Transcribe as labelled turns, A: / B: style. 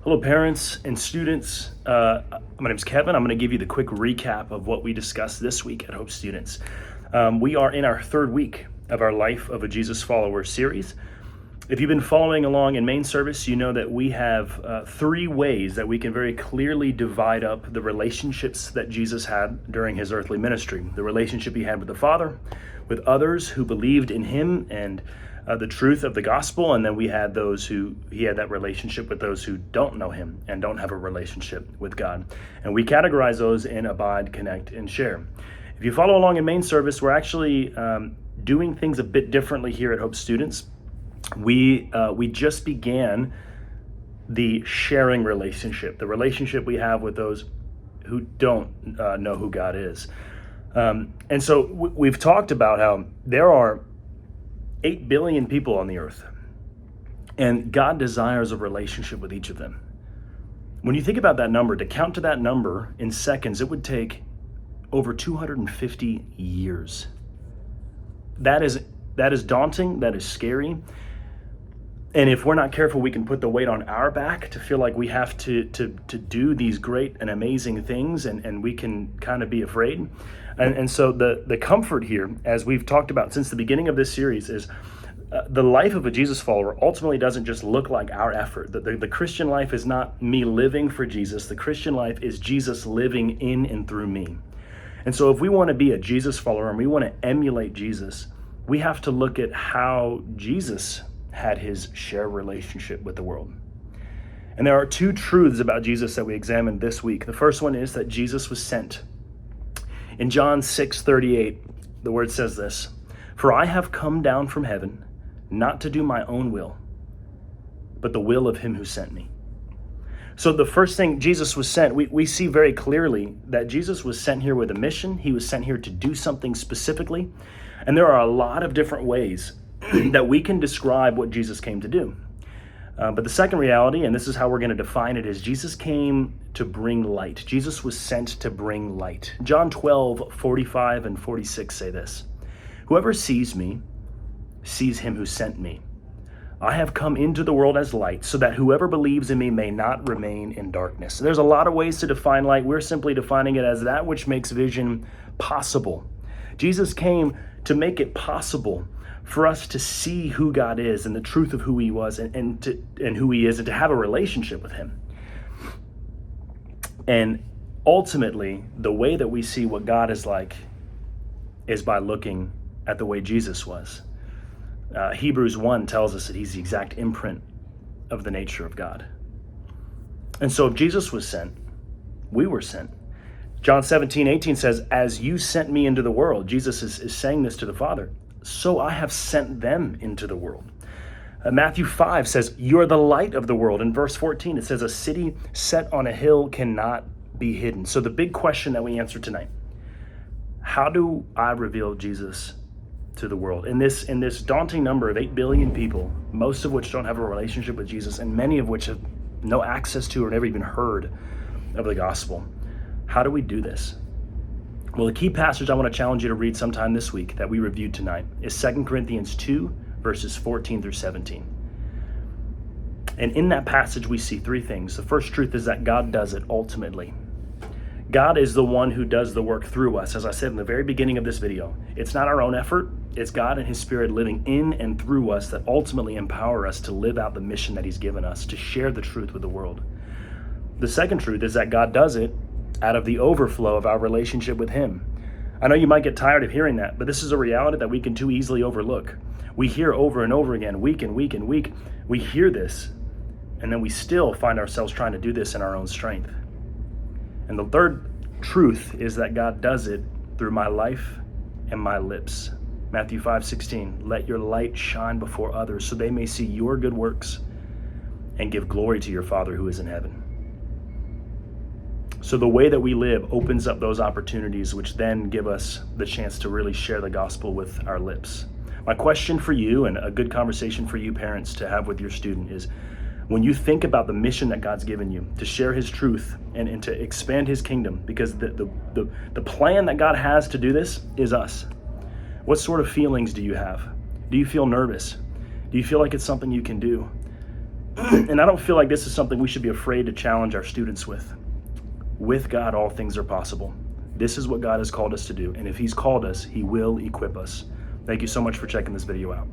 A: Hello, parents and students. My name is Kevin. I'm going to give you the quick recap of what we discussed this week at Hope Students. We are in our third week of our Life of a Jesus Follower series. If you've been following along in main service, you know that we have three ways that we can very clearly divide up the relationships that Jesus had during his earthly ministry. The relationship he had with the Father, with others who believed in him and the truth of the gospel, and then he had that relationship with those who don't know him and don't have a relationship with God. And we categorize those in abide, connect, and share. If you follow along in main service, we're actually doing things a bit differently here at Hope Students. We just began the sharing relationship, the relationship we have with those who don't know who God is. And so we've talked about how there are 8 billion people on the earth, and God desires a relationship with each of them. When you think about that number, to count to that number in seconds, it would take over 250 years. That is daunting, that is scary. And if we're not careful, we can put the weight on our back to feel like we have to do these great and amazing things, and we can kind of be afraid. And so the comfort here, as we've talked about since the beginning of this series, is the life of a Jesus follower ultimately doesn't just look like our effort. The Christian life is not me living for Jesus. The Christian life is Jesus living in and through me. And so if we want to be a Jesus follower and we want to emulate Jesus, we have to look at how Jesus had his shared relationship with the world. And there are two truths about Jesus that we examined this week. The first one is that Jesus was sent. In John 6:38, the word says this, "For I have come down from heaven, not to do my own will, but the will of him who sent me." So the first thing, Jesus was sent, we see very clearly that Jesus was sent here with a mission. He was sent here to do something specifically. And there are a lot of different ways that we can describe what Jesus came to do. But the second reality, and this is how we're going to define it, is Jesus came to bring light. Jesus was sent to bring light. John 12:45 and 46 say this, "Whoever sees me sees him who sent me. I have come into the world as light, so that whoever believes in me may not remain in darkness." There's a lot of ways to define light. We're simply defining it as that which makes vision possible. Jesus came to make it possible for us to see who God is and the truth of who he was and who he is, and to have a relationship with him. And ultimately, the way that we see what God is like is by looking at the way Jesus was. Hebrews 1 tells us that he's the exact imprint of the nature of God. And so if Jesus was sent, we were sent. John 17:18 says, "As you sent me into the world," Jesus is saying this to the Father, "so I have sent them into the world." Matthew 5 says, "You're the light of the world." In verse 14, it says, "A city set on a hill cannot be hidden." So the big question that we answer tonight, how do I reveal Jesus to the world? In this daunting number of 8 billion people, most of which don't have a relationship with Jesus, and many of which have no access to or never even heard of the gospel. How do we do this? Well, the key passage I want to challenge you to read sometime this week that we reviewed tonight is 2 Corinthians 2, verses 14 through 17. And in that passage, we see three things. The first truth is that God does it ultimately. God is the one who does the work through us. As I said in the very beginning of this video, it's not our own effort. It's God and his Spirit living in and through us that ultimately empower us to live out the mission that he's given us, to share the truth with the world. The second truth is that God does it out of the overflow of our relationship with him. I know you might get tired of hearing that, but this is a reality that we can too easily overlook. We hear over and over again, week and week and week, we hear this, and then we still find ourselves trying to do this in our own strength. And the third truth is that God does it through my life and my lips. Matthew 5:16, "Let your light shine before others so they may see your good works and give glory to your Father who is in heaven." So the way that we live opens up those opportunities, which then give us the chance to really share the gospel with our lips. My question for you, and a good conversation for you parents to have with your student, is when you think about the mission that God's given you to share his truth and to expand his kingdom, because the plan that God has to do this is us. What sort of feelings do you have? Do you feel nervous? Do you feel like it's something you can do? And I don't feel like this is something we should be afraid to challenge our students with. With God, all things are possible. This is what God has called us to do. And if He's called us, He will equip us. Thank you so much for checking this video out.